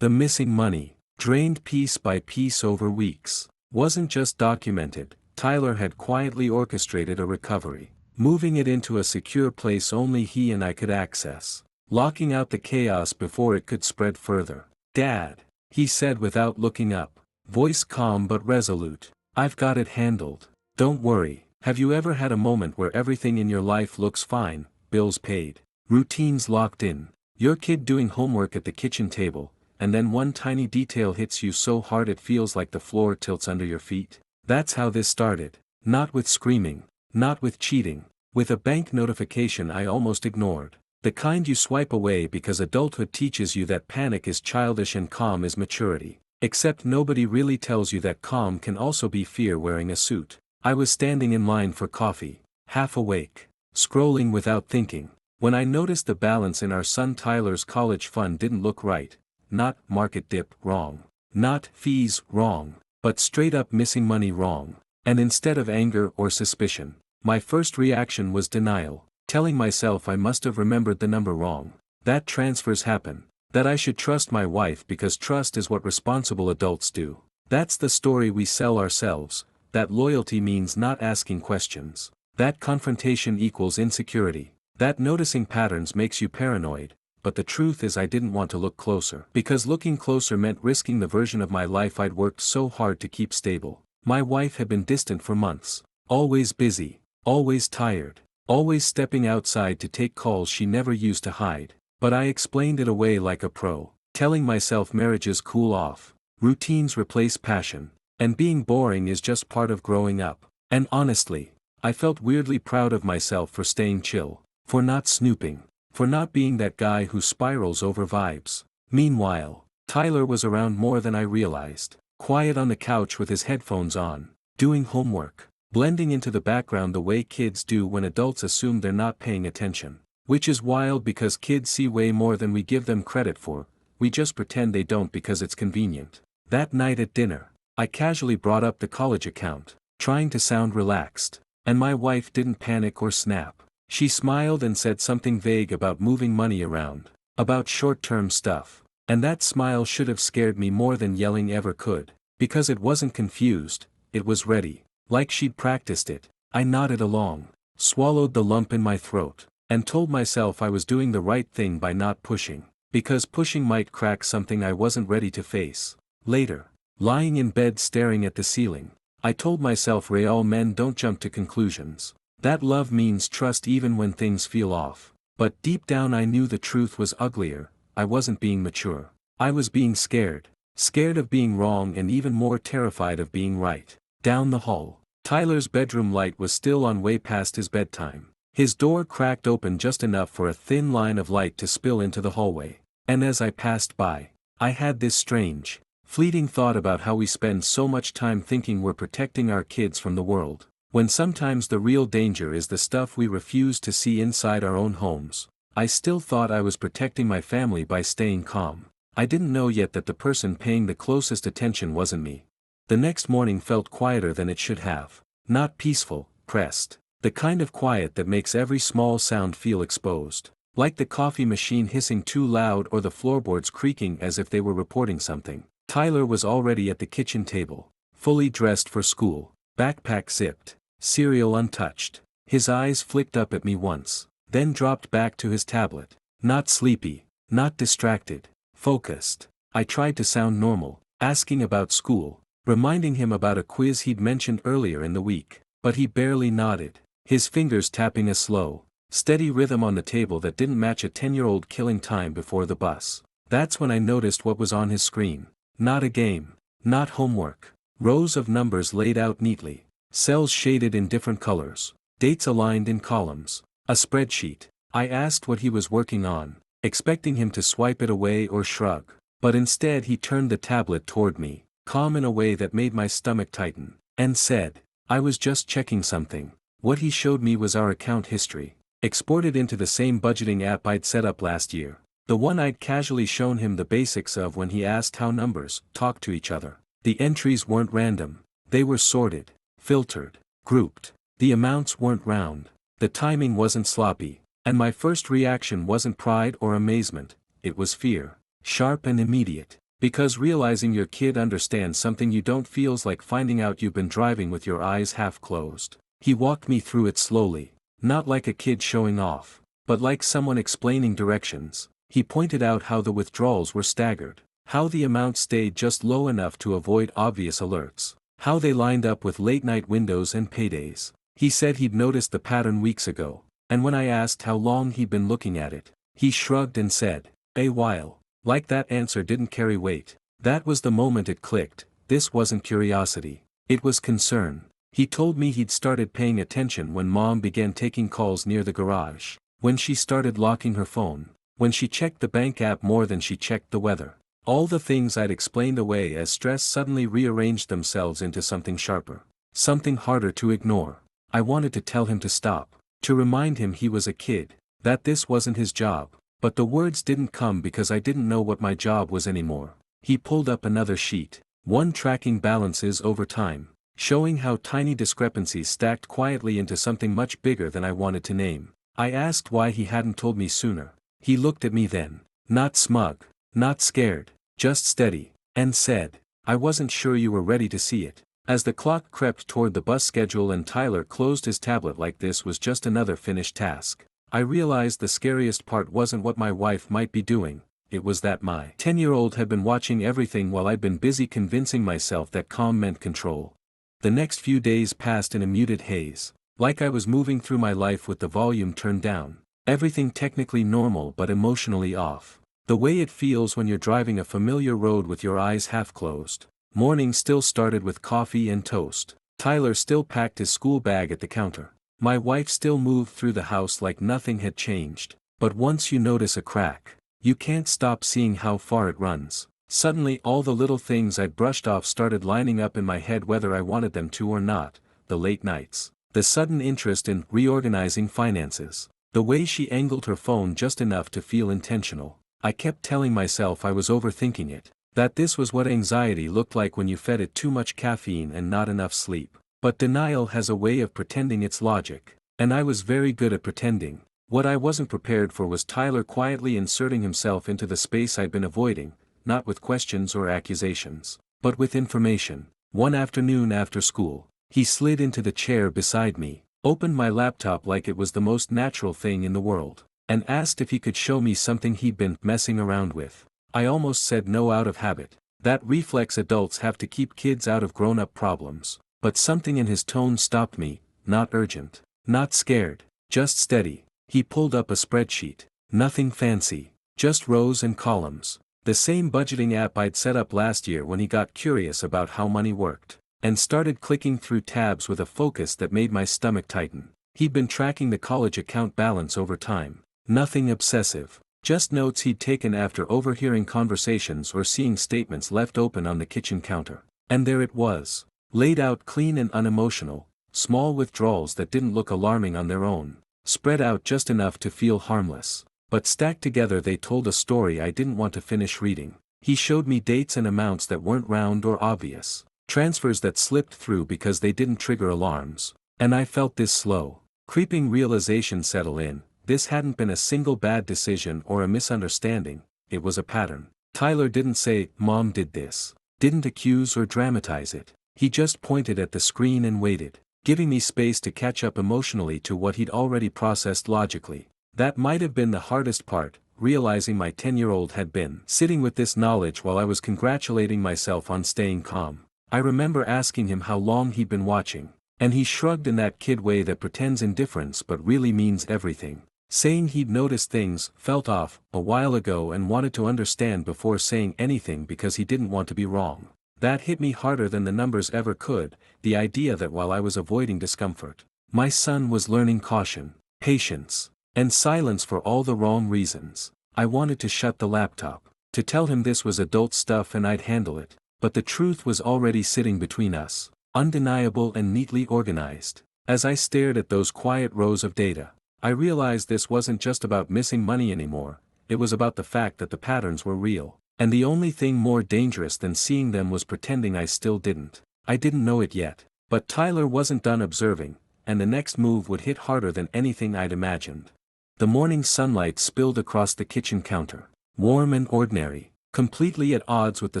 The missing money, drained piece by piece over weeks, wasn't just documented. Tyler had quietly orchestrated a recovery, moving it into a secure place only he and I could access, locking out the chaos before it could spread further. "Dad," he said without looking up, voice calm but resolute, "I've got it handled. Don't worry." Have you ever had a moment where everything in your life looks fine, bills paid, routines locked in, your kid doing homework at the kitchen table, and then one tiny detail hits you so hard it feels like the floor tilts under your feet? That's how this started. Not with screaming, not with cheating, with a bank notification I almost ignored. The kind you swipe away because adulthood teaches you that panic is childish and calm is maturity. Except nobody really tells you that calm can also be fear wearing a suit. I was standing in line for coffee, half awake, scrolling without thinking, when I noticed the balance in our son Tyler's college fund didn't look right. Not market dip wrong, not fees wrong, but straight up missing money wrong. And instead of anger or suspicion, my first reaction was denial, telling myself I must have remembered the number wrong, that transfers happen, that I should trust my wife because trust is what responsible adults do. That's the story we sell ourselves, that loyalty means not asking questions, that confrontation equals insecurity, that noticing patterns makes you paranoid. But the truth is I didn't want to look closer, because looking closer meant risking the version of my life I'd worked so hard to keep stable. My wife had been distant for months, always busy, always tired, always stepping outside to take calls she never used to hide. But I explained it away like a pro, telling myself marriages cool off, routines replace passion, and being boring is just part of growing up. And honestly, I felt weirdly proud of myself for staying chill, for not snooping, for not being that guy who spirals over vibes. Meanwhile, Tyler was around more than I realized, quiet on the couch with his headphones on, doing homework, blending into the background the way kids do when adults assume they're not paying attention. Which is wild because kids see way more than we give them credit for, we just pretend they don't because it's convenient. That night at dinner, I casually brought up the college account, trying to sound relaxed, and my wife didn't panic or snap. She smiled and said something vague about moving money around, about short-term stuff, and that smile should have scared me more than yelling ever could, because it wasn't confused, it was ready, like she'd practiced it. I nodded along, swallowed the lump in my throat, and told myself I was doing the right thing by not pushing, because pushing might crack something I wasn't ready to face. Later, lying in bed staring at the ceiling, I told myself all men don't jump to conclusions. That love means trust even when things feel off. But deep down I knew the truth was uglier. I wasn't being mature. I was being scared. Scared of being wrong and even more terrified of being right. Down the hall, Tyler's bedroom light was still on way past his bedtime. His door cracked open just enough for a thin line of light to spill into the hallway. And as I passed by, I had this strange, fleeting thought about how we spend so much time thinking we're protecting our kids from the world, when sometimes the real danger is the stuff we refuse to see inside our own homes. I still thought I was protecting my family by staying calm. I didn't know yet that the person paying the closest attention wasn't me. The next morning felt quieter than it should have. Not peaceful, pressed. The kind of quiet that makes every small sound feel exposed. Like the coffee machine hissing too loud or the floorboards creaking as if they were reporting something. Tyler was already at the kitchen table, fully dressed for school, backpack zipped, cereal untouched. His eyes flicked up at me once, then dropped back to his tablet. Not sleepy, not distracted, focused. I tried to sound normal, asking about school, reminding him about a quiz he'd mentioned earlier in the week, but he barely nodded, his fingers tapping a slow, steady rhythm on the table that didn't match a 10-year-old killing time before the bus. That's when I noticed what was on his screen. Not a game, not homework. Rows of numbers laid out neatly, cells shaded in different colors, dates aligned in columns, a spreadsheet. I asked what he was working on, expecting him to swipe it away or shrug, but instead he turned the tablet toward me, calm in a way that made my stomach tighten, and said, "I was just checking something." What he showed me was our account history, exported into the same budgeting app I'd set up last year, the one I'd casually shown him the basics of when he asked how numbers talk to each other. The entries weren't random, they were sorted, filtered, grouped. The amounts weren't round, the timing wasn't sloppy, and my first reaction wasn't pride or amazement, it was fear, sharp and immediate. Because realizing your kid understands something you don't feels like finding out you've been driving with your eyes half closed. He walked me through it slowly, not like a kid showing off, but like someone explaining directions. He pointed out how the withdrawals were staggered, how the amount stayed just low enough to avoid obvious alerts, how they lined up with late-night windows and paydays. He said he'd noticed the pattern weeks ago, and when I asked how long he'd been looking at it, he shrugged and said, "A while." Like that answer didn't carry weight. That was the moment it clicked. This wasn't curiosity. It was concern. He told me he'd started paying attention when Mom began taking calls near the garage, when she started locking her phone, when she checked the bank app more than she checked the weather. All the things I'd explained away as stress suddenly rearranged themselves into something sharper, something harder to ignore. I wanted to tell him to stop, to remind him he was a kid, that this wasn't his job. But the words didn't come because I didn't know what my job was anymore. He pulled up another sheet, one tracking balances over time, showing how tiny discrepancies stacked quietly into something much bigger than I wanted to name. I asked why he hadn't told me sooner. He looked at me then, not smug, not scared, just steady, and said, "I wasn't sure you were ready to see it." As the clock crept toward the bus schedule and Tyler closed his tablet like this was just another finished task, I realized the scariest part wasn't what my wife might be doing, it was that my 10-year-old had been watching everything while I'd been busy convincing myself that calm meant control. The next few days passed in a muted haze, like I was moving through my life with the volume turned down, everything technically normal but emotionally off. The way it feels when you're driving a familiar road with your eyes half closed. Morning still started with coffee and toast. Tyler still packed his school bag at the counter. My wife still moved through the house like nothing had changed, but once you notice a crack, you can't stop seeing how far it runs. Suddenly all the little things I'd brushed off started lining up in my head whether I wanted them to or not, the late nights, the sudden interest in reorganizing finances, the way she angled her phone just enough to feel intentional. I kept telling myself I was overthinking it, that this was what anxiety looked like when you fed it too much caffeine and not enough sleep. But denial has a way of pretending its logic, and I was very good at pretending. What I wasn't prepared for was Tyler quietly inserting himself into the space I'd been avoiding, not with questions or accusations, but with information. One afternoon after school, he slid into the chair beside me, opened my laptop like it was the most natural thing in the world, and asked if he could show me something he'd been messing around with. I almost said no out of habit. That reflex adults have to keep kids out of grown-up problems. But something in his tone stopped me, not urgent, not scared, just steady. He pulled up a spreadsheet, nothing fancy, just rows and columns, the same budgeting app I'd set up last year when he got curious about how money worked, and started clicking through tabs with a focus that made my stomach tighten. He'd been tracking the college account balance over time, nothing obsessive, just notes he'd taken after overhearing conversations or seeing statements left open on the kitchen counter. And there it was. Laid out clean and unemotional, small withdrawals that didn't look alarming on their own, spread out just enough to feel harmless, but stacked together they told a story I didn't want to finish reading. He showed me dates and amounts that weren't round or obvious, transfers that slipped through because they didn't trigger alarms, and I felt this slow, creeping realization settle in. This hadn't been a single bad decision or a misunderstanding, it was a pattern. Tyler didn't say, "Mom did this," didn't accuse or dramatize it. He just pointed at the screen and waited, giving me space to catch up emotionally to what he'd already processed logically. That might have been the hardest part, realizing my 10-year-old had been sitting with this knowledge while I was congratulating myself on staying calm. I remember asking him how long he'd been watching, and he shrugged in that kid way that pretends indifference but really means everything, saying he'd noticed things felt off a while ago and wanted to understand before saying anything because he didn't want to be wrong. That hit me harder than the numbers ever could, the idea that while I was avoiding discomfort, my son was learning caution, patience, and silence for all the wrong reasons. I wanted to shut the laptop, to tell him this was adult stuff and I'd handle it, but the truth was already sitting between us, undeniable and neatly organized. As I stared at those quiet rows of data, I realized this wasn't just about missing money anymore, it was about the fact that the patterns were real. And the only thing more dangerous than seeing them was pretending I still didn't. I didn't know it yet. But Tyler wasn't done observing, and the next move would hit harder than anything I'd imagined. The morning sunlight spilled across the kitchen counter, warm and ordinary, Completely at odds with the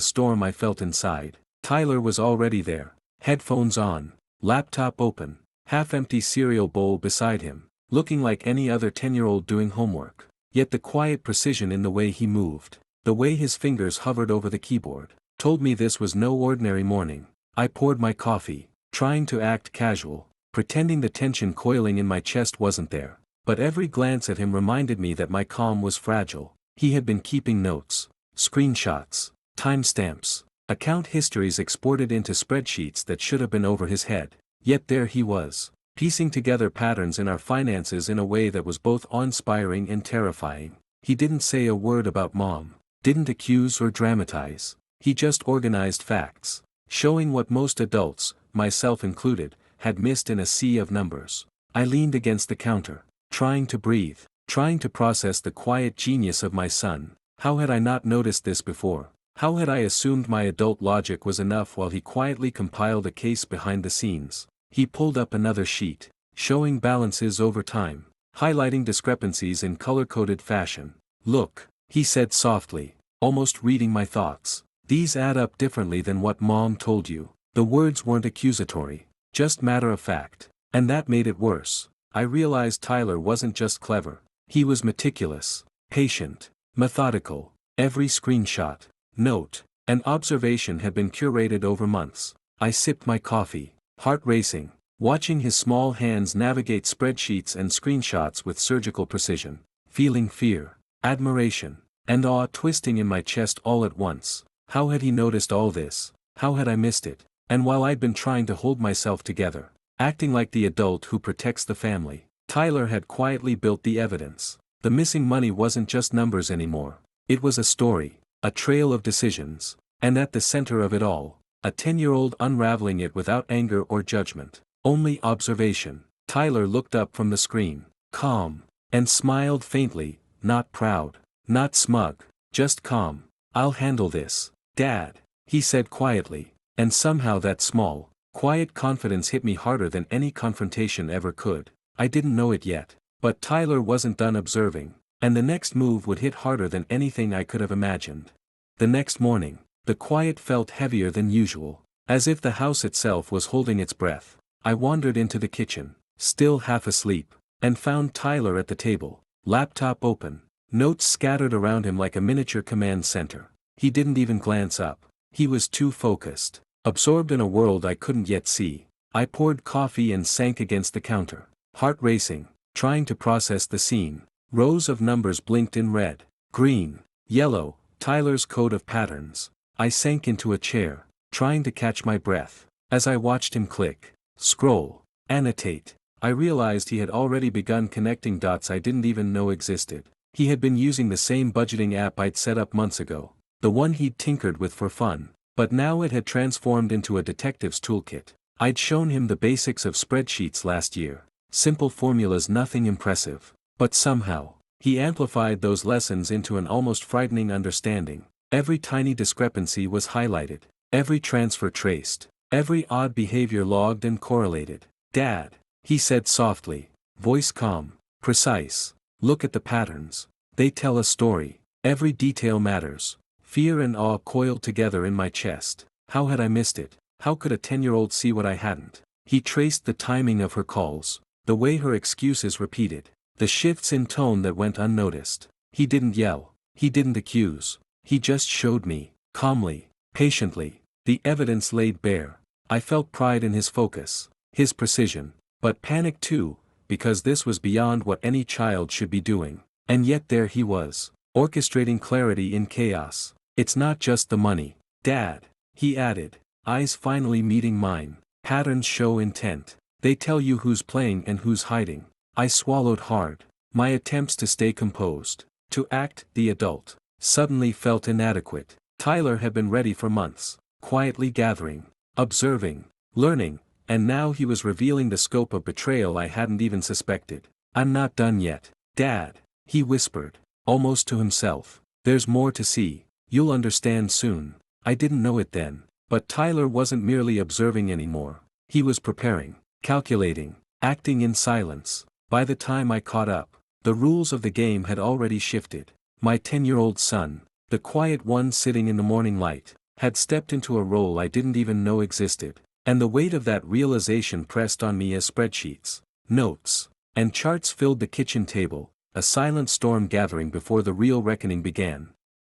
storm I felt inside, Tyler was already there, headphones on, laptop open, half-empty cereal bowl beside him, looking like any other 10-year-old doing homework. Yet the quiet precision in the way he moved, the way his fingers hovered over the keyboard, told me this was no ordinary morning. I poured my coffee, trying to act casual, pretending the tension coiling in my chest wasn't there. But every glance at him reminded me that my calm was fragile. He had been keeping notes, screenshots, timestamps, account histories exported into spreadsheets that should have been over his head. Yet there he was, piecing together patterns in our finances in a way that was both awe-inspiring and terrifying. He didn't say a word about Mom, didn't accuse or dramatize. He just organized facts, showing what most adults, myself included, had missed in a sea of numbers. I leaned against the counter, trying to breathe, trying to process the quiet genius of my son. How had I not noticed this before? How had I assumed my adult logic was enough while he quietly compiled a case behind the scenes? He pulled up another sheet, showing balances over time, highlighting discrepancies in color-coded fashion. "Look," he said softly, almost reading my thoughts. "These add up differently than what Mom told you." The words weren't accusatory, just matter of fact. And that made it worse. I realized Tyler wasn't just clever. He was meticulous, patient, methodical. Every screenshot, note, and observation had been curated over months. I sipped my coffee, heart racing, watching his small hands navigate spreadsheets and screenshots with surgical precision, feeling fear, admiration, and awe twisting in my chest all at once. How had he noticed all this? How had I missed it? And while I'd been trying to hold myself together, acting like the adult who protects the family, Tyler had quietly built the evidence. The missing money wasn't just numbers anymore. It was a story, a trail of decisions, and at the center of it all, a 10-year-old unraveling it without anger or judgment, only observation. Tyler looked up from the screen, calm, and smiled faintly, not proud, not smug, just calm. "I'll handle this, Dad," he said quietly, and somehow that small, quiet confidence hit me harder than any confrontation ever could. I didn't know it yet, but Tyler wasn't done observing, and the next move would hit harder than anything I could have imagined. The next morning, the quiet felt heavier than usual, as if the house itself was holding its breath. I wandered into the kitchen, still half asleep, and found Tyler at the table, laptop open, notes scattered around him like a miniature command center. He didn't even glance up. He was too focused, absorbed in a world I couldn't yet see. I poured coffee and sank against the counter, heart racing, trying to process the scene. Rows of numbers blinked in red, green, yellow, Tyler's code of patterns. I sank into a chair, trying to catch my breath. As I watched him click, scroll, annotate, I realized he had already begun connecting dots I didn't even know existed. He had been using the same budgeting app I'd set up months ago, the one he'd tinkered with for fun, but now it had transformed into a detective's toolkit. I'd shown him the basics of spreadsheets last year, simple formulas, nothing impressive, but somehow, he amplified those lessons into an almost frightening understanding. Every tiny discrepancy was highlighted, every transfer traced, every odd behavior logged and correlated. "Dad," he said softly, voice calm, precise, "look at the patterns. They tell a story. Every detail matters." Fear and awe coiled together in my chest. How had I missed it? How could a 10-year-old see what I hadn't? He traced the timing of her calls, the way her excuses repeated, the shifts in tone that went unnoticed. He didn't yell, he didn't accuse, he just showed me, calmly, patiently, the evidence laid bare. I felt pride in his focus, his precision, but panic too, because this was beyond what any child should be doing. And yet there he was, orchestrating clarity in chaos. "It's not just the money, Dad," he added, eyes finally meeting mine. "Patterns show intent. They tell you who's playing and who's hiding." I swallowed hard. My attempts to stay composed, to act the adult, suddenly felt inadequate. Tyler had been ready for months, quietly gathering, observing, learning, and now he was revealing the scope of betrayal I hadn't even suspected. "I'm not done yet, Dad," he whispered, almost to himself. "There's more to see. You'll understand soon." I didn't know it then, but Tyler wasn't merely observing anymore. He was preparing, calculating, acting in silence. By the time I caught up, the rules of the game had already shifted. My 10-year-old son, the quiet one sitting in the morning light, had stepped into a role I didn't even know existed, and the weight of that realization pressed on me as spreadsheets, notes, and charts filled the kitchen table, a silent storm gathering before the real reckoning began.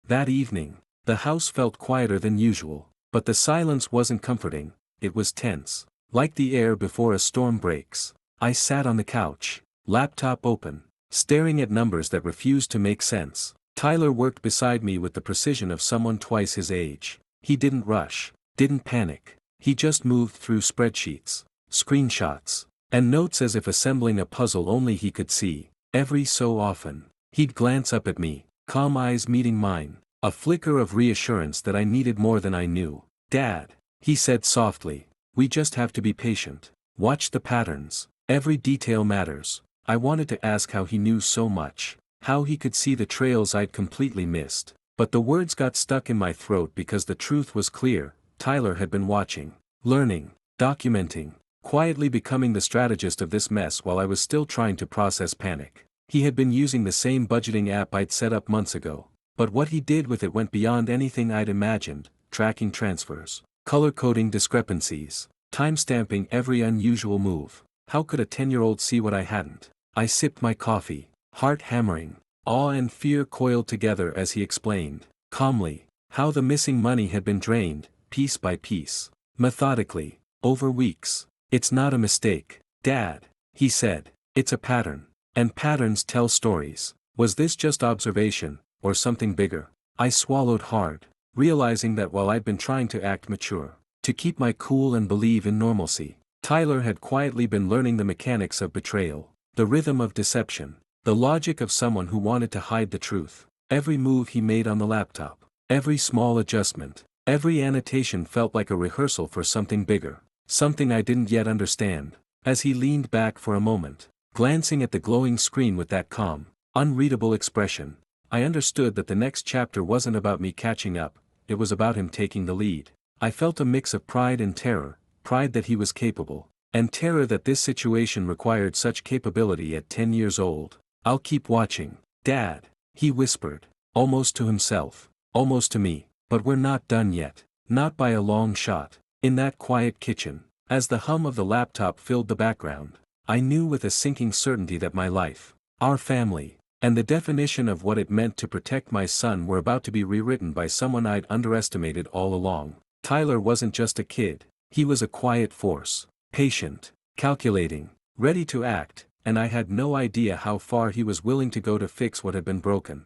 That evening, the house felt quieter than usual, but the silence wasn't comforting, it was tense, like the air before a storm breaks. I sat on the couch, laptop open, staring at numbers that refused to make sense. Tyler worked beside me with the precision of someone twice his age. He didn't rush, didn't panic, he just moved through spreadsheets, screenshots, and notes as if assembling a puzzle only he could see. Every so often, he'd glance up at me, calm eyes meeting mine, a flicker of reassurance that I needed more than I knew. "Dad," he said softly, "we just have to be patient. Watch the patterns. Every detail matters." I wanted to ask how he knew so much, how he could see the trails I'd completely missed, but the words got stuck in my throat because the truth was clear. Tyler had been watching, learning, documenting, quietly becoming the strategist of this mess while I was still trying to process panic. He had been using the same budgeting app I'd set up months ago, but what he did with it went beyond anything I'd imagined, tracking transfers, color-coding discrepancies, timestamping every unusual move. How could a 10-year-old see what I hadn't? I sipped my coffee, heart hammering, awe and fear coiled together as he explained, calmly, how the missing money had been drained, piece by piece, methodically, over weeks. "It's not a mistake, Dad," he said, "it's a pattern. And patterns tell stories." Was this just observation, or something bigger? I swallowed hard, realizing that while I'd been trying to act mature, to keep my cool and believe in normalcy, Tyler had quietly been learning the mechanics of betrayal, the rhythm of deception, the logic of someone who wanted to hide the truth. Every move he made on the laptop, every small adjustment, every annotation felt like a rehearsal for something bigger, something I didn't yet understand. As he leaned back for a moment, glancing at the glowing screen with that calm, unreadable expression, I understood that the next chapter wasn't about me catching up, it was about him taking the lead. I felt a mix of pride and terror, pride that he was capable, and terror that this situation required such capability at 10 years old. "I'll keep watching, Dad," he whispered, almost to himself, almost to me, "but we're not done yet, not by a long shot." In that quiet kitchen, as the hum of the laptop filled the background, I knew with a sinking certainty that my life, our family, and the definition of what it meant to protect my son were about to be rewritten by someone I'd underestimated all along. Tyler wasn't just a kid, he was a quiet force, patient, calculating, ready to act, and I had no idea how far he was willing to go to fix what had been broken.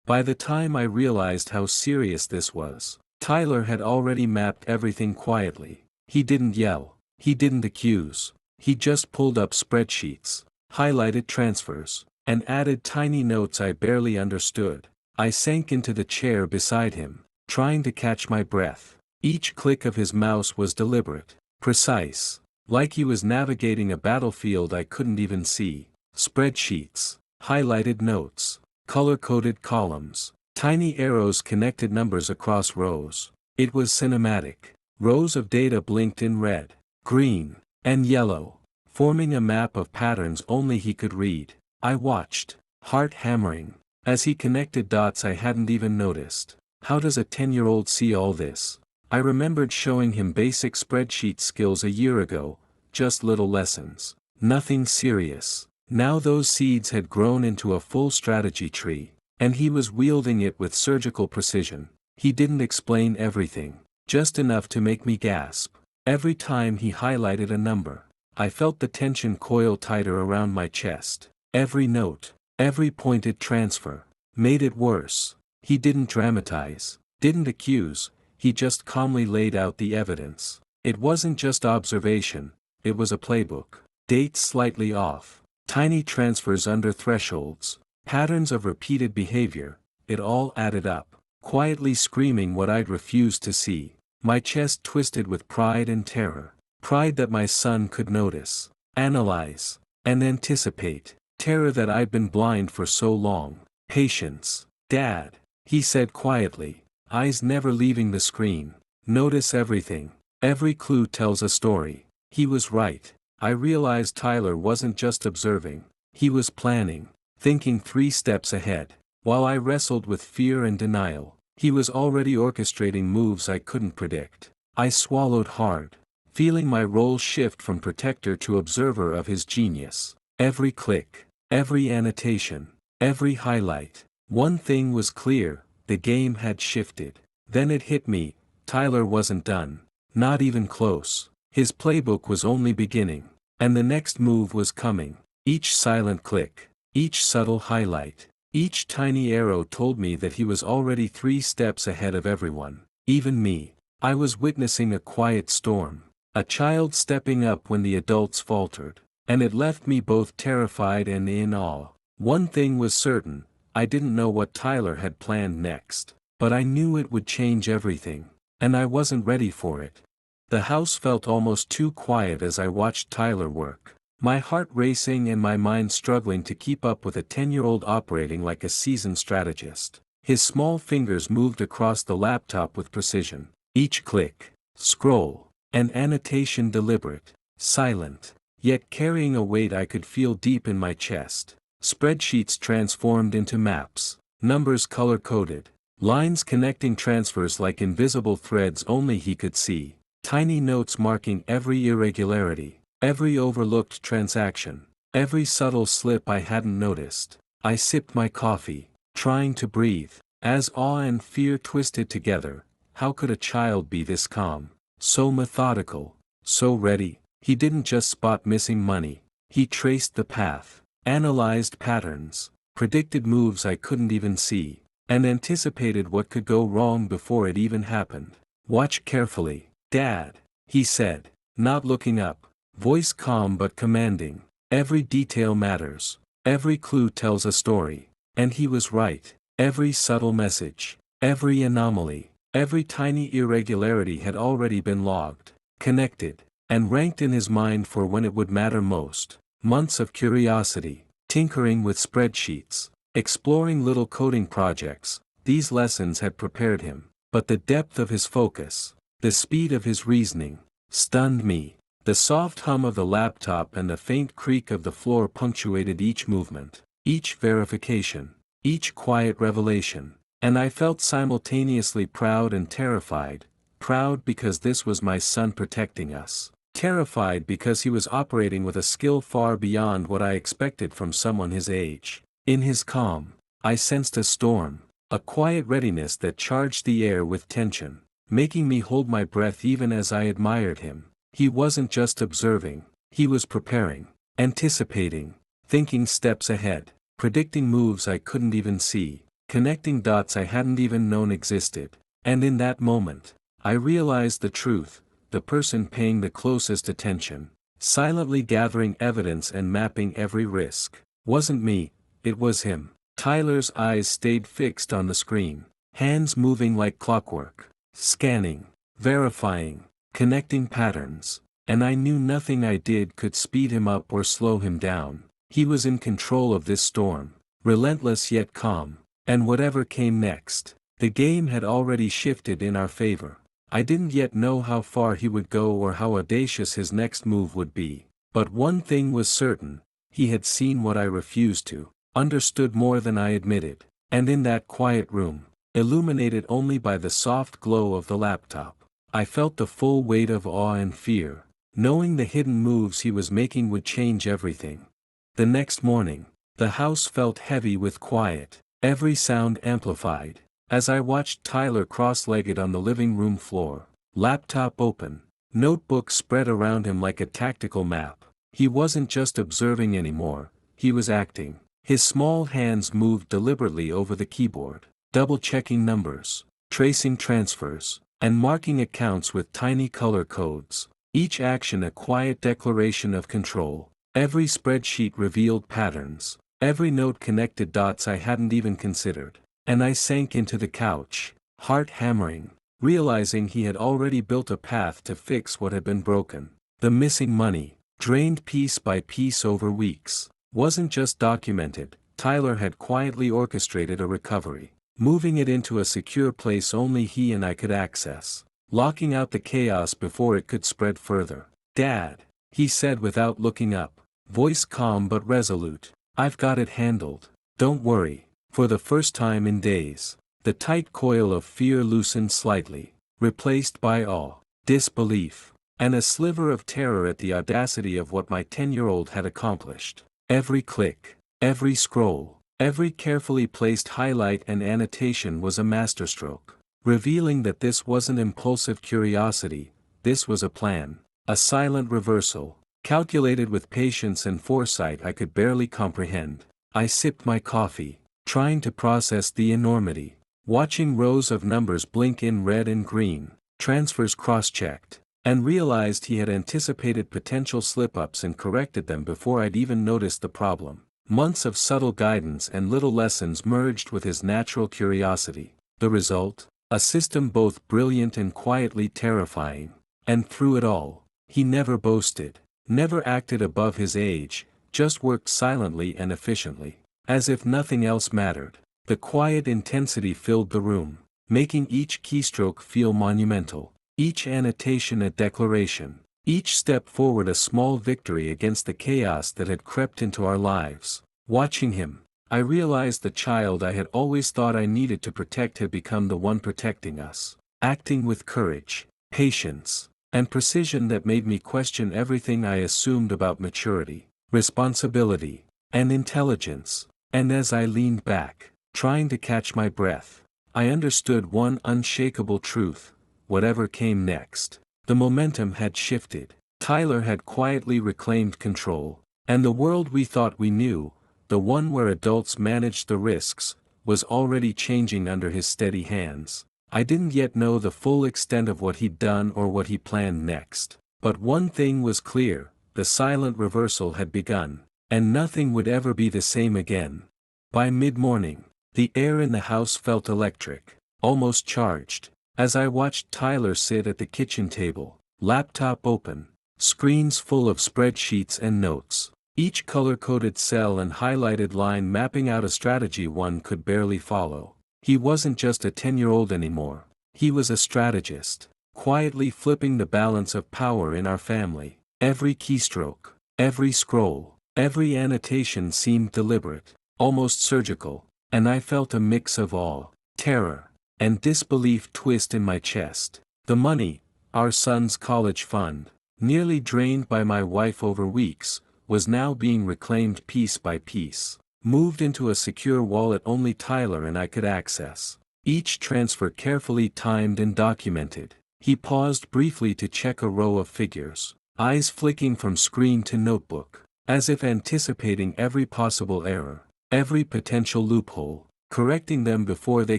By the time I realized how serious this was, Tyler had already mapped everything quietly. He didn't yell, he didn't accuse, he just pulled up spreadsheets, highlighted transfers, and added tiny notes I barely understood. I sank into the chair beside him, trying to catch my breath. Each click of his mouse was deliberate, precise, like he was navigating a battlefield I couldn't even see. Spreadsheets, highlighted notes, color-coded columns, tiny arrows connected numbers across rows. It was cinematic. Rows of data blinked in red, green, and yellow, forming a map of patterns only he could read. I watched, heart hammering, as he connected dots I hadn't even noticed. How does a 10-year-old see all this? I remembered showing him basic spreadsheet skills a year ago, just little lessons, nothing serious. Now those seeds had grown into a full strategy tree, and he was wielding it with surgical precision. He didn't explain everything, just enough to make me gasp. Every time he highlighted a number, I felt the tension coil tighter around my chest. Every note, every pointed transfer, made it worse. He didn't dramatize, didn't accuse, he just calmly laid out the evidence. It wasn't just observation, it was a playbook. Dates slightly off, tiny transfers under thresholds, patterns of repeated behavior, it all added up, quietly screaming what I'd refused to see. My chest twisted with pride and terror. Pride that my son could notice, analyze, and anticipate. Terror that I'd been blind for so long. Patience. "Dad," he said quietly, eyes never leaving the screen. "Notice everything. Every clue tells a story." He was right. I realized Tyler wasn't just observing, he was planning, thinking 3 steps ahead. While I wrestled with fear and denial, He was already orchestrating moves I couldn't predict. I swallowed hard, feeling my role shift from protector to observer of his genius. Every click, every annotation, every highlight. One thing was clear, the game had shifted. Then it hit me, Tyler wasn't done. Not even close. His playbook was only beginning. And the next move was coming. Each silent click, each subtle highlight, each tiny arrow told me that he was already 3 steps ahead of everyone, even me. I was witnessing a quiet storm, a child stepping up when the adults faltered, and it left me both terrified and in awe. One thing was certain, I didn't know what Tyler had planned next, but I knew it would change everything, and I wasn't ready for it. The house felt almost too quiet as I watched Tyler work, my heart racing and my mind struggling to keep up with a 10-year-old operating like a seasoned strategist. His small fingers moved across the laptop with precision, each click, scroll, and annotation deliberate, silent, yet carrying a weight I could feel deep in my chest. Spreadsheets transformed into maps, numbers color-coded, lines connecting transfers like invisible threads only he could see. Tiny notes marking every irregularity, every overlooked transaction, every subtle slip I hadn't noticed. I sipped my coffee, trying to breathe. As awe and fear twisted together, how could a child be this calm, so methodical, so ready? He didn't just spot missing money, he traced the path, analyzed patterns, predicted moves I couldn't even see, and anticipated what could go wrong before it even happened. Watch carefully, Dad, he said, not looking up, voice calm but commanding. Every detail matters, every clue tells a story, and he was right. Every subtle message, every anomaly, every tiny irregularity had already been logged, connected, and ranked in his mind for when it would matter most. Months of curiosity, tinkering with spreadsheets, exploring little coding projects, these lessons had prepared him, but the depth of his focus, the speed of his reasoning, stunned me. The soft hum of the laptop and the faint creak of the floor punctuated each movement, each verification, each quiet revelation, and I felt simultaneously proud and terrified. Proud because this was my son protecting us, terrified because he was operating with a skill far beyond what I expected from someone his age. In his calm, I sensed a storm, a quiet readiness that charged the air with tension, making me hold my breath even as I admired him. He wasn't just observing, he was preparing, anticipating, thinking steps ahead, predicting moves I couldn't even see, connecting dots I hadn't even known existed. And in that moment, I realized the truth. The person paying the closest attention, silently gathering evidence and mapping every risk, wasn't me, it was him. Tyler's eyes stayed fixed on the screen, hands moving like clockwork, scanning, verifying, connecting patterns, and I knew nothing I did could speed him up or slow him down. He was in control of this storm, relentless yet calm, and whatever came next, the game had already shifted in our favor. I didn't yet know how far he would go or how audacious his next move would be, but one thing was certain, he had seen what I refused to, understood more than I admitted, and in that quiet room, illuminated only by the soft glow of the laptop, I felt the full weight of awe and fear, knowing the hidden moves he was making would change everything. The next morning, the house felt heavy with quiet, every sound amplified. As I watched Tyler cross-legged on the living room floor, laptop open, notebook spread around him like a tactical map, he wasn't just observing anymore, he was acting. His small hands moved deliberately over the keyboard, double-checking numbers, tracing transfers, and marking accounts with tiny color codes, each action a quiet declaration of control. Every spreadsheet revealed patterns, every note connected dots I hadn't even considered. And I sank into the couch, heart hammering, realizing he had already built a path to fix what had been broken. The missing money, drained piece by piece over weeks, wasn't just documented. Tyler had quietly orchestrated a recovery, moving it into a secure place only he and I could access, locking out the chaos before it could spread further. "Dad," he said without looking up, voice calm but resolute, "I've got it handled. Don't worry." For the first time in days, The tight coil of fear loosened slightly, replaced by awe, disbelief, and a sliver of terror at the audacity of what my 10-year-old had accomplished. Every click, every scroll, every carefully placed highlight and annotation was a masterstroke, revealing that this wasn't impulsive curiosity, this was a plan, a silent reversal, calculated with patience and foresight I could barely comprehend. I sipped my coffee, trying to process the enormity, watching rows of numbers blink in red and green, transfers cross-checked, and realized he had anticipated potential slip-ups and corrected them before I'd even noticed the problem. Months of subtle guidance and little lessons merged with his natural curiosity. The result? A system both brilliant and quietly terrifying. And through it all, he never boasted, never acted above his age, just worked silently and efficiently, as if nothing else mattered. The quiet intensity filled the room, making each keystroke feel monumental, each annotation a declaration, each step forward a small victory against the chaos that had crept into our lives. Watching him, I realized the child I had always thought I needed to protect had become the one protecting us, acting with courage, patience, and precision that made me question everything I assumed about maturity, responsibility, and intelligence. And as I leaned back, trying to catch my breath, I understood one unshakable truth: whatever came next, the momentum had shifted. Tyler had quietly reclaimed control, and the world we thought we knew, the one where adults managed the risks, was already changing under his steady hands. I didn't yet know the full extent of what he'd done or what he planned next. But one thing was clear: the silent reversal had begun, and nothing would ever be the same again. By mid-morning, the air in the house felt electric, almost charged, as I watched Tyler sit at the kitchen table, laptop open, screens full of spreadsheets and notes, each color-coded cell and highlighted line mapping out a strategy one could barely follow. He wasn't just a 10-year-old anymore, he was a strategist, quietly flipping the balance of power in our family. Every keystroke, every scroll, every annotation seemed deliberate, almost surgical, and I felt a mix of awe, terror, and disbelief twist in my chest. The money, our son's college fund, nearly drained by my wife over weeks, was now being reclaimed piece by piece, moved into a secure wallet only Tyler and I could access, each transfer carefully timed and documented. He paused briefly to check a row of figures, eyes flicking from screen to notebook, as if anticipating every possible error, every potential loophole, correcting them before they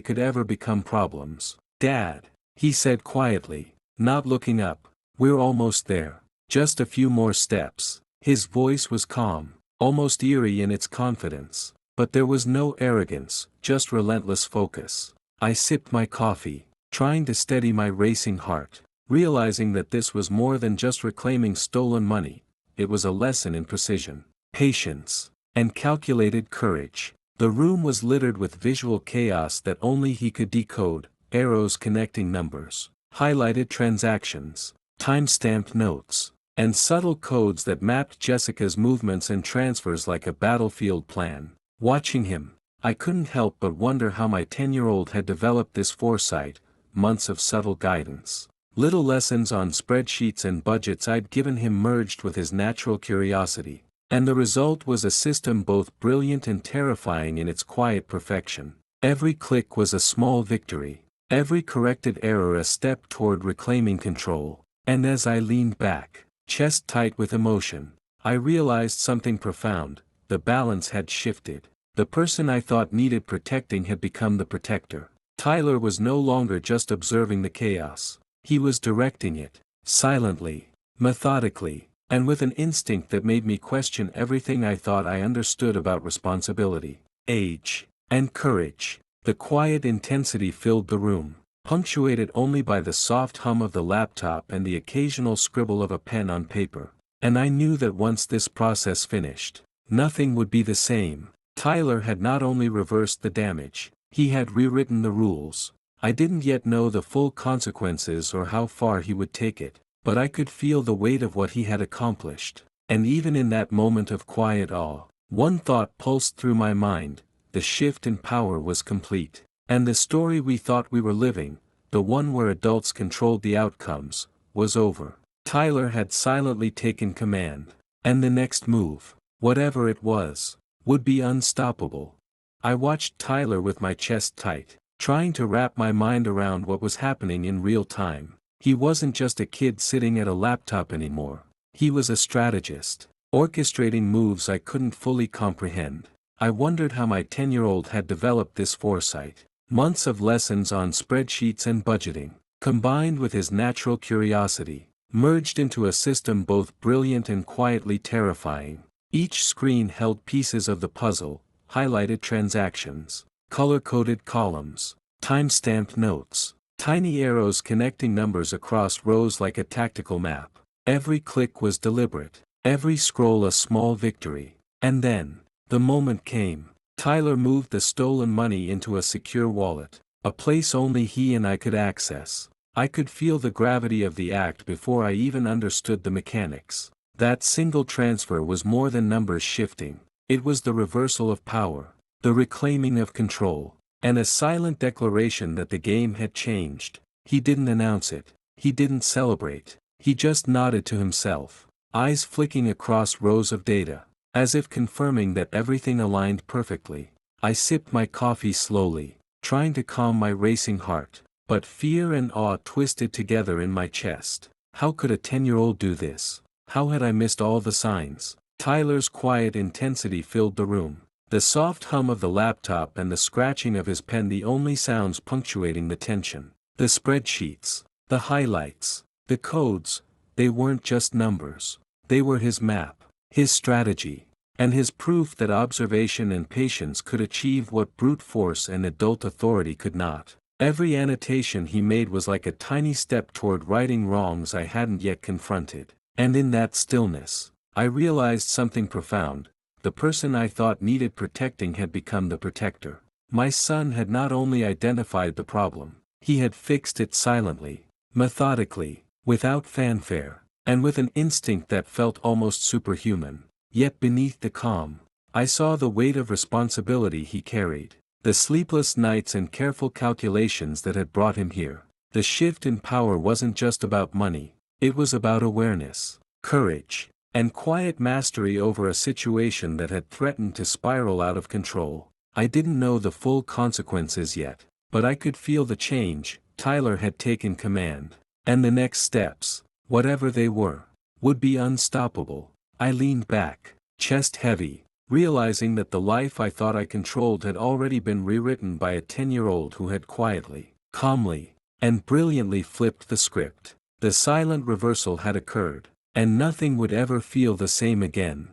could ever become problems. "Dad," he said quietly, not looking up, "we're almost there. Just a few more steps." His voice was calm, almost eerie in its confidence, but there was no arrogance, just relentless focus. I sipped my coffee, trying to steady my racing heart, realizing that this was more than just reclaiming stolen money. It was a lesson in precision, patience, and calculated courage. The room was littered with visual chaos that only he could decode: arrows connecting numbers, highlighted transactions, time-stamped notes, and subtle codes that mapped Jessica's movements and transfers like a battlefield plan. Watching him, I couldn't help but wonder how my 10-year-old had developed this foresight: months of subtle guidance, little lessons on spreadsheets and budgets I'd given him merged with his natural curiosity. And the result was a system both brilliant and terrifying in its quiet perfection. Every click was a small victory, every corrected error a step toward reclaiming control. And as I leaned back, chest tight with emotion, I realized something profound: the balance had shifted. The person I thought needed protecting had become the protector. Tyler was no longer just observing the chaos, he was directing it, silently, methodically, and with an instinct that made me question everything I thought I understood about responsibility, age, and courage. The quiet intensity filled the room, punctuated only by the soft hum of the laptop and the occasional scribble of a pen on paper. And I knew that once this process finished, nothing would be the same. Tyler had not only reversed the damage, he had rewritten the rules. I didn't yet know the full consequences or how far he would take it, but I could feel the weight of what he had accomplished. And even in that moment of quiet awe, one thought pulsed through my mind: the shift in power was complete. And the story we thought we were living, the one where adults controlled the outcomes, was over. Tyler had silently taken command. And the next move, whatever it was, would be unstoppable. I watched Tyler with my chest tight, trying to wrap my mind around what was happening in real time. He wasn't just a kid sitting at a laptop anymore. He was a strategist, orchestrating moves I couldn't fully comprehend. I wondered how my 10-year-old had developed this foresight. Months of lessons on spreadsheets and budgeting, combined with his natural curiosity, merged into a system both brilliant and quietly terrifying. Each screen held pieces of the puzzle, highlighted transactions, color-coded columns, time-stamped notes, tiny arrows connecting numbers across rows like a tactical map. Every click was deliberate, every scroll a small victory. And then, the moment came. Tyler moved the stolen money into a secure wallet, a place only he and I could access. I could feel the gravity of the act before I even understood the mechanics. That single transfer was more than numbers shifting. It was the reversal of power, the reclaiming of control, and a silent declaration that the game had changed. He didn't announce it. He didn't celebrate. He just nodded to himself, eyes flicking across rows of data, as if confirming that everything aligned perfectly. I sipped my coffee slowly, trying to calm my racing heart, but fear and awe twisted together in my chest. How could a 10-year-old do this? How had I missed all the signs? Tyler's quiet intensity filled the room, the soft hum of the laptop and the scratching of his pen the only sounds punctuating the tension. The spreadsheets, the highlights, the codes, they weren't just numbers. They were his map, his strategy, and his proof that observation and patience could achieve what brute force and adult authority could not. Every annotation he made was like a tiny step toward righting wrongs I hadn't yet confronted. And in that stillness, I realized something profound. The person I thought needed protecting had become the protector. My son had not only identified the problem, he had fixed it silently, methodically, without fanfare, and with an instinct that felt almost superhuman. Yet beneath the calm, I saw the weight of responsibility he carried, the sleepless nights and careful calculations that had brought him here. The shift in power wasn't just about money, it was about awareness, courage, and quiet mastery over a situation that had threatened to spiral out of control. I didn't know the full consequences yet, but I could feel the change. Tyler had taken command, and the next steps, whatever they were, would be unstoppable. I leaned back, chest heavy, realizing that the life I thought I controlled had already been rewritten by a 10-year-old who had quietly, calmly, and brilliantly flipped the script. The silent reversal had occurred, and nothing would ever feel the same again.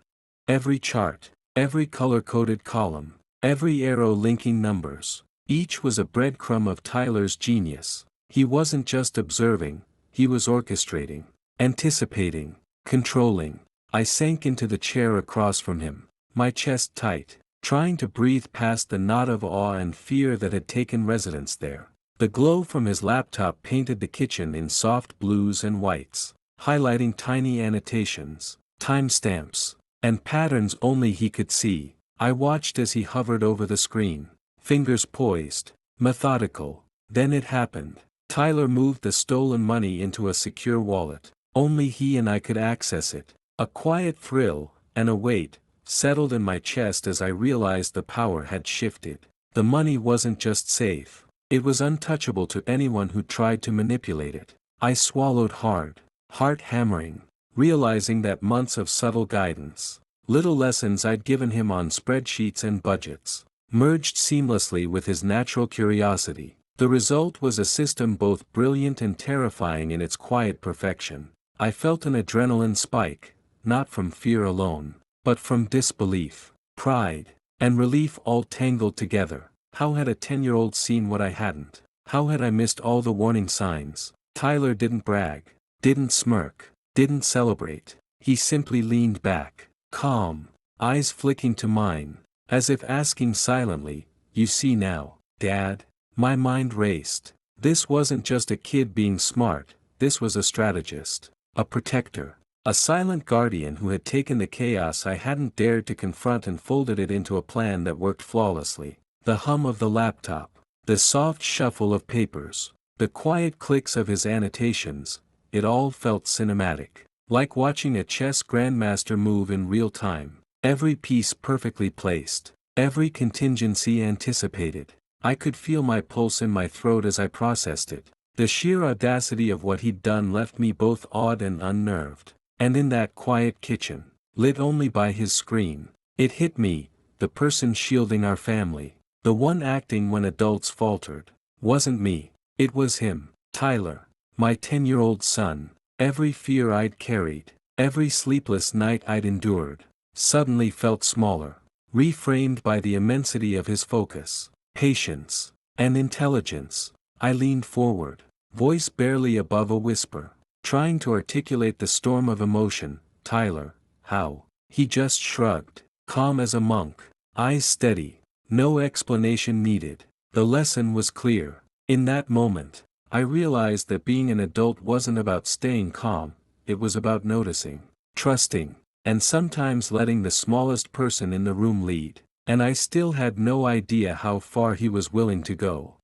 Every chart, every color-coded column, every arrow linking numbers, each was a breadcrumb of Tyler's genius. He wasn't just observing, he was orchestrating, anticipating, controlling. I sank into the chair across from him, my chest tight, trying to breathe past the knot of awe and fear that had taken residence there. The glow from his laptop painted the kitchen in soft blues and whites, highlighting tiny annotations, timestamps, and patterns only he could see. I watched as he hovered over the screen, fingers poised, methodical. Then it happened. Tyler moved the stolen money into a secure wallet. Only he and I could access it. A quiet thrill, and a weight, settled in my chest as I realized the power had shifted. The money wasn't just safe. It was untouchable to anyone who tried to manipulate it. I swallowed hard, heart hammering, realizing that months of subtle guidance, little lessons I'd given him on spreadsheets and budgets, merged seamlessly with his natural curiosity. The result was a system both brilliant and terrifying in its quiet perfection. I felt an adrenaline spike, not from fear alone, but from disbelief, pride, and relief all tangled together. How had a 10-year-old seen what I hadn't? How had I missed all the warning signs? Tyler didn't brag, didn't smirk, didn't celebrate. He simply leaned back, calm, eyes flicking to mine, as if asking silently, "You see now, Dad?" My mind raced. This wasn't just a kid being smart, this was a strategist, a protector, a silent guardian who had taken the chaos I hadn't dared to confront and folded it into a plan that worked flawlessly. The hum of the laptop, The soft shuffle of papers, the quiet clicks of his annotations, it all felt cinematic. Like watching a chess grandmaster move in real time, every piece perfectly placed, every contingency anticipated. I could feel my pulse in my throat as I processed it. The sheer audacity of what he'd done left me both awed and unnerved. And in that quiet kitchen, lit only by his screen, it hit me, the person shielding our family, the one acting when adults faltered, wasn't me, it was him, Tyler, my 10-year-old son. Every fear I'd carried, every sleepless night I'd endured, suddenly felt smaller, reframed by the immensity of his focus, patience, and intelligence. I leaned forward, voice barely above a whisper, trying to articulate the storm of emotion. Tyler, how? He just shrugged, calm as a monk, eyes steady, no explanation needed. The lesson was clear. In that moment, I realized that being an adult wasn't about staying calm, it was about noticing, trusting, and sometimes letting the smallest person in the room lead. And I still had no idea how far he was willing to go.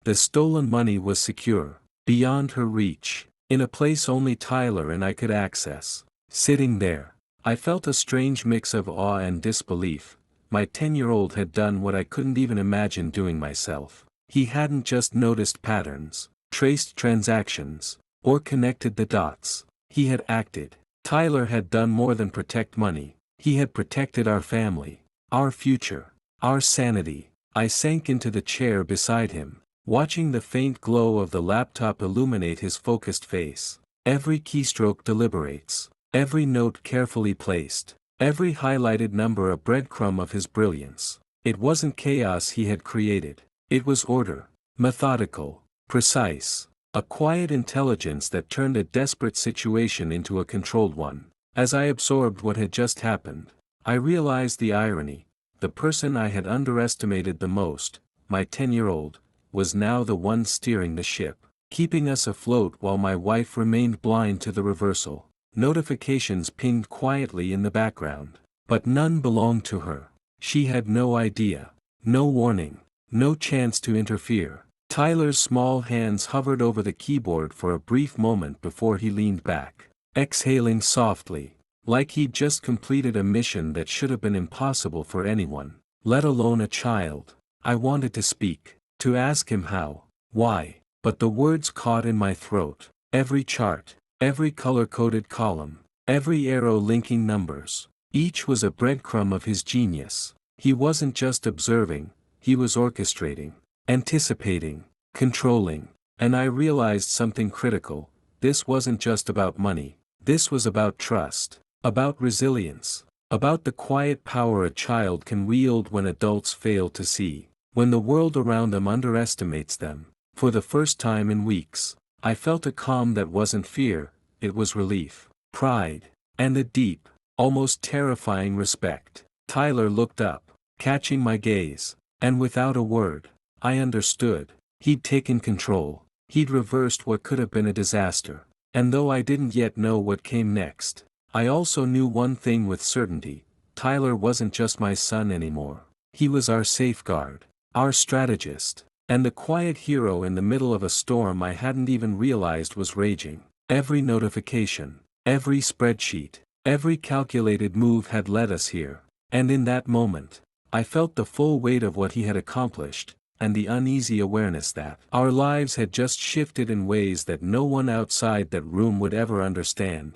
The stolen money was secure, beyond her reach, in a place only Tyler and I could access. Sitting there, I felt a strange mix of awe and disbelief. My 10-year-old had done what I couldn't even imagine doing myself. He hadn't just noticed patterns, traced transactions, or connected the dots. He had acted. Tyler had done more than protect money. He had protected our family, our future, our sanity. I sank into the chair beside him, watching the faint glow of the laptop illuminate his focused face. Every keystroke deliberates, every note carefully placed, every highlighted number a breadcrumb of his brilliance. It wasn't chaos he had created. It was order, methodical, precise, a quiet intelligence that turned a desperate situation into a controlled one. As I absorbed what had just happened, I realized the irony. The person I had underestimated the most, my 10-year-old, was now the one steering the ship, keeping us afloat while my wife remained blind to the reversal. Notifications pinged quietly in the background, but none belonged to her. She had no idea, no warning, no chance to interfere. Tyler's small hands hovered over the keyboard for a brief moment before he leaned back, exhaling softly, like he'd just completed a mission that should have been impossible for anyone, let alone a child. I wanted to speak, to ask him how, why, but the words caught in my throat. Every chart, every color-coded column, every arrow linking numbers, each was a breadcrumb of his genius. He wasn't just observing, he was orchestrating, anticipating, controlling. And I realized something critical. This wasn't just about money. This was about trust, about resilience, about the quiet power a child can wield when adults fail to see, when the world around them underestimates them. For the first time in weeks, I felt a calm that wasn't fear, it was relief, pride, and a deep, almost terrifying respect. Tyler looked up, catching my gaze, and without a word, I understood. He'd taken control, he'd reversed what could have been a disaster. And though I didn't yet know what came next, I also knew one thing with certainty. Tyler wasn't just my son anymore. He was our safeguard, our strategist, and the quiet hero in the middle of a storm I hadn't even realized was raging. Every notification, every spreadsheet, every calculated move had led us here. And in that moment, I felt the full weight of what he had accomplished, and the uneasy awareness that our lives had just shifted in ways that no one outside that room would ever understand.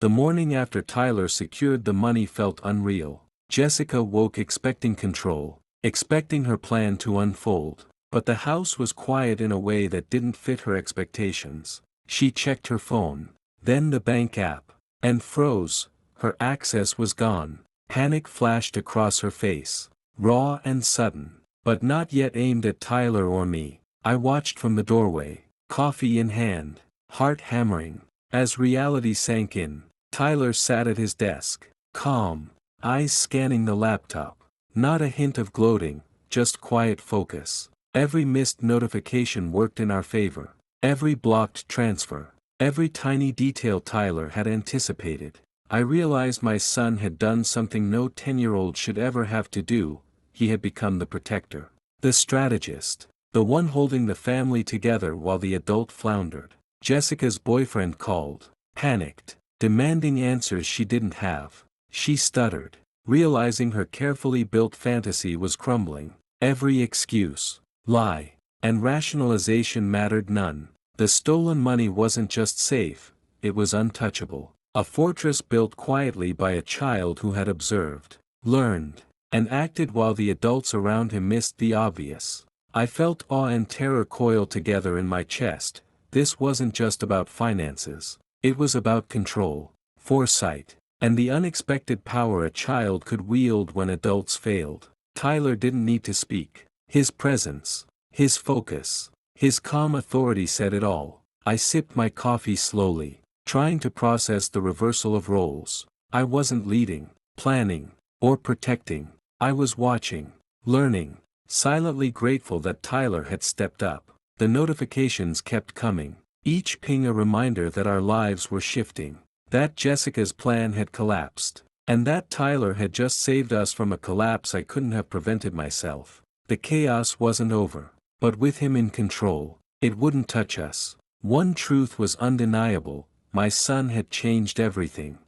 The morning after Tyler secured the money felt unreal. Jessica woke expecting control, expecting her plan to unfold, but the house was quiet in a way that didn't fit her expectations. She checked her phone, then the bank app, and froze. Her access was gone. Panic flashed across her face, raw and sudden. But not yet aimed at Tyler or me. I watched from the doorway, coffee in hand, heart hammering. As reality sank in, Tyler sat at his desk, calm, eyes scanning the laptop. Not a hint of gloating, just quiet focus. Every missed notification worked in our favor. Every blocked transfer, every tiny detail Tyler had anticipated. I realized my son had done something no 10-year-old should ever have to do. He had become the protector, the strategist, the one holding the family together while the adult floundered. Jessica's boyfriend called, panicked, demanding answers she didn't have. She stuttered, realizing her carefully built fantasy was crumbling. Every excuse, lie, and rationalization mattered none. The stolen money wasn't just safe, it was untouchable. A fortress built quietly by a child who had observed, learned, and acted while the adults around him missed the obvious. I felt awe and terror coil together in my chest. This wasn't just about finances. It was about control, foresight, and the unexpected power a child could wield when adults failed. Tyler didn't need to speak. His presence, his focus, his calm authority said it all. I sipped my coffee slowly, trying to process the reversal of roles. I wasn't leading, planning, or protecting. I was watching, learning, silently grateful that Tyler had stepped up. The notifications kept coming, each ping a reminder that our lives were shifting, that Jessica's plan had collapsed, and that Tyler had just saved us from a collapse I couldn't have prevented myself. The chaos wasn't over, but with him in control, it wouldn't touch us. One truth was undeniable: my son had changed everything.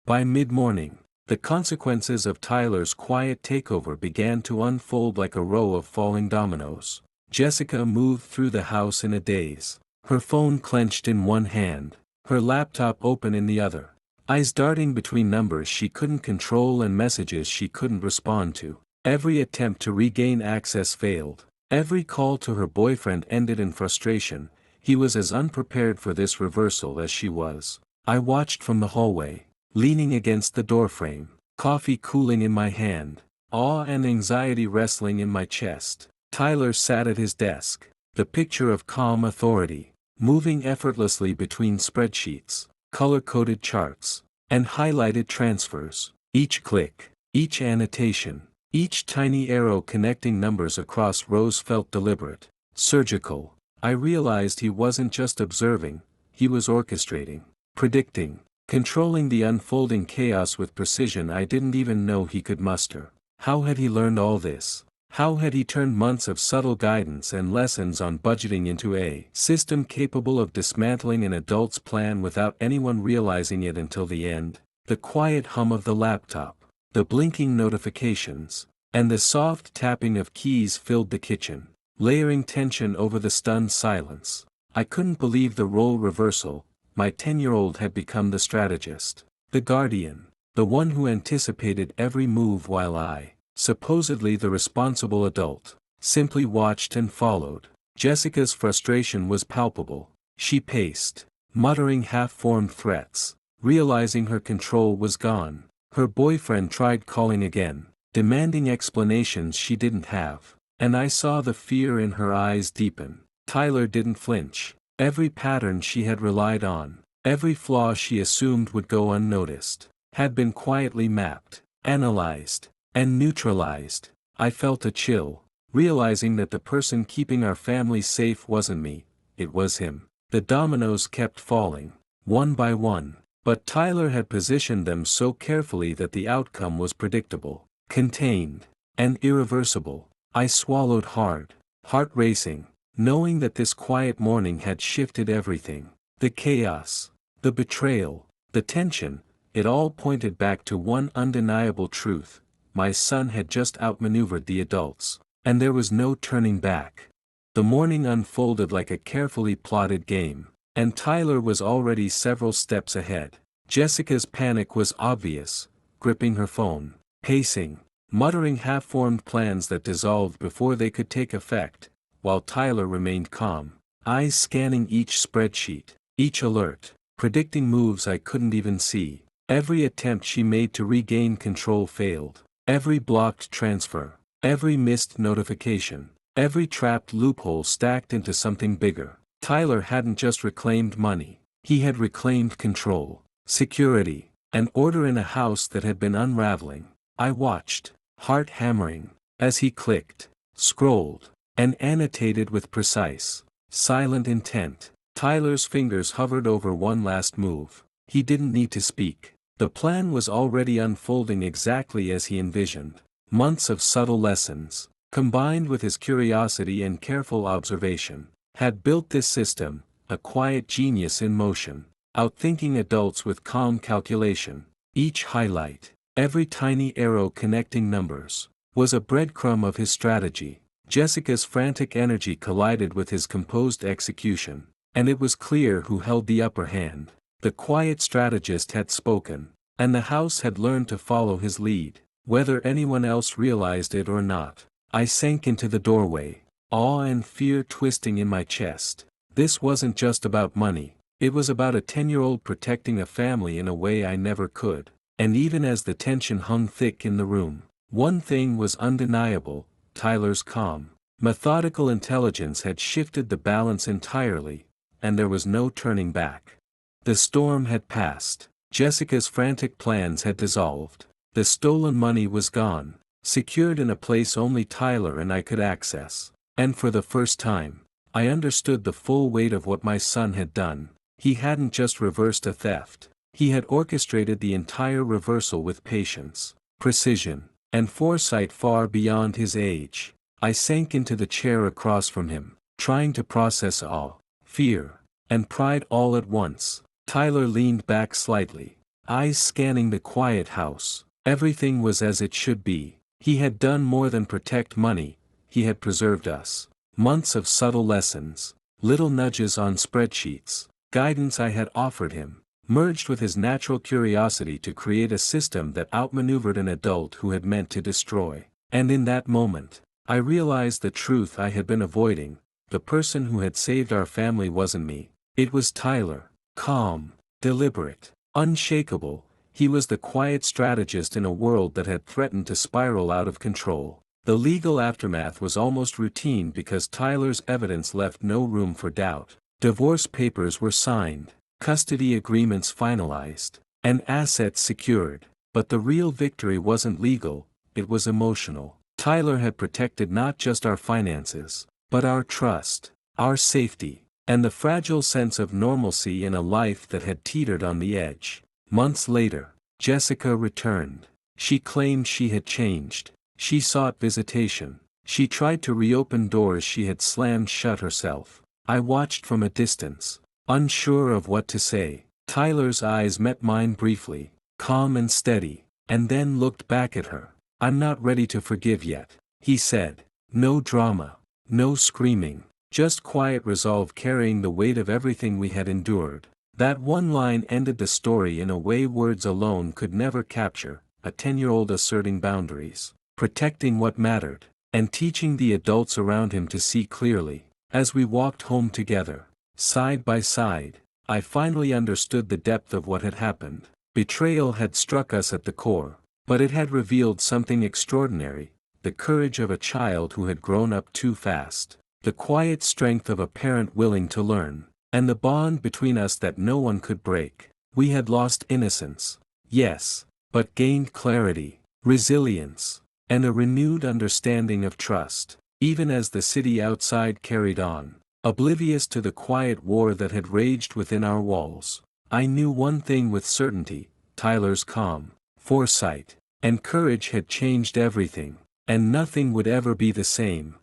By mid-morning, the consequences of Tyler's quiet takeover began to unfold like a row of falling dominoes. Jessica moved through the house in a daze, her phone clenched in one hand, her laptop open in the other, eyes darting between numbers she couldn't control and messages she couldn't respond to. Every attempt to regain access failed. Every call to her boyfriend ended in frustration. He was as unprepared for this reversal as she was. I watched from the hallway, leaning against the doorframe, coffee cooling in my hand, awe and anxiety wrestling in my chest. Tyler sat at his desk, the picture of calm authority, moving effortlessly between spreadsheets, color-coded charts, and highlighted transfers. Each click, each annotation, each tiny arrow connecting numbers across rows felt deliberate, surgical. I realized he wasn't just observing, he was orchestrating, predicting, controlling the unfolding chaos with precision I didn't even know he could muster. How had he learned all this? How had he turned months of subtle guidance and lessons on budgeting into a system capable of dismantling an adult's plan without anyone realizing it until the end? The quiet hum of the laptop, the blinking notifications, and the soft tapping of keys filled the kitchen, layering tension over the stunned silence. I couldn't believe the role reversal. My 10-year-old had become the strategist, the guardian, the one who anticipated every move while I, supposedly the responsible adult, simply watched and followed. Jessica's frustration was palpable. She paced, muttering half-formed threats, realizing her control was gone. Her boyfriend tried calling again, demanding explanations she didn't have, and I saw the fear in her eyes deepen. Tyler didn't flinch. Every pattern she had relied on, every flaw she assumed would go unnoticed, had been quietly mapped, analyzed, and neutralized. I felt a chill, realizing that the person keeping our family safe wasn't me, it was him. The dominoes kept falling, one by one, but Tyler had positioned them so carefully that the outcome was predictable, contained, and irreversible. I swallowed hard, heart racing, knowing that this quiet morning had shifted everything. The chaos, the betrayal, the tension, it all pointed back to one undeniable truth: my son had just outmaneuvered the adults, and there was no turning back. The morning unfolded like a carefully plotted game, and Tyler was already several steps ahead. Jessica's panic was obvious, gripping her phone, pacing, muttering half-formed plans that dissolved before they could take effect, while Tyler remained calm, eyes scanning each spreadsheet, each alert, predicting moves I couldn't even see. Every attempt she made to regain control failed. Every blocked transfer, every missed notification, every trapped loophole stacked into something bigger. Tyler hadn't just reclaimed money, he had reclaimed control, security, and order in a house that had been unraveling. I watched, heart hammering, as he clicked, scrolled, and annotated with precise, silent intent. Tyler's fingers hovered over one last move. He didn't need to speak. The plan was already unfolding exactly as he envisioned. Months of subtle lessons, combined with his curiosity and careful observation, had built this system, a quiet genius in motion, outthinking adults with calm calculation. Each highlight, every tiny arrow connecting numbers, was a breadcrumb of his strategy. Jessica's frantic energy collided with his composed execution, and it was clear who held the upper hand. The quiet strategist had spoken, and the house had learned to follow his lead, whether anyone else realized it or not. I sank into the doorway, awe and fear twisting in my chest. This wasn't just about money, it was about a 10-year-old protecting a family in a way I never could. And even as the tension hung thick in the room, one thing was undeniable: Tyler's calm, methodical intelligence had shifted the balance entirely, and there was no turning back. The storm had passed, Jessica's frantic plans had dissolved, the stolen money was gone, secured in a place only Tyler and I could access. And for the first time, I understood the full weight of what my son had done. He hadn't just reversed a theft, he had orchestrated the entire reversal with patience, precision, and foresight far beyond his age. I sank into the chair across from him, trying to process awe, fear, and pride all at once. Tyler leaned back slightly, eyes scanning the quiet house. Everything was as it should be. He had done more than protect money, he had preserved us. Months of subtle lessons, little nudges on spreadsheets, guidance I had offered him, merged with his natural curiosity to create a system that outmaneuvered an adult who had meant to destroy. And in that moment, I realized the truth I had been avoiding: the person who had saved our family wasn't me, it was Tyler. Calm, deliberate, unshakable, he was the quiet strategist in a world that had threatened to spiral out of control. The legal aftermath was almost routine because Tyler's evidence left no room for doubt. Divorce papers were signed, custody agreements finalized, and assets secured. But the real victory wasn't legal, it was emotional. Tyler had protected not just our finances, but our trust, our safety, and the fragile sense of normalcy in a life that had teetered on the edge. Months later, Jessica returned. She claimed she had changed. She sought visitation. She tried to reopen doors she had slammed shut herself. I watched from a distance, unsure of what to say. Tyler's eyes met mine briefly, calm and steady, and then looked back at her. "I'm not ready to forgive yet," he said. No drama, no screaming, just quiet resolve carrying the weight of everything we had endured. That one line ended the story in a way words alone could never capture: a 10-year-old asserting boundaries, protecting what mattered, and teaching the adults around him to see clearly. As we walked home together, side by side, I finally understood the depth of what had happened. Betrayal had struck us at the core, but it had revealed something extraordinary: the courage of a child who had grown up too fast, the quiet strength of a parent willing to learn, and the bond between us that no one could break. We had lost innocence, yes, but gained clarity, resilience, and a renewed understanding of trust. Even as the city outside carried on, oblivious to the quiet war that had raged within our walls, I knew one thing with certainty: Tyler's calm, foresight, and courage had changed everything, and nothing would ever be the same.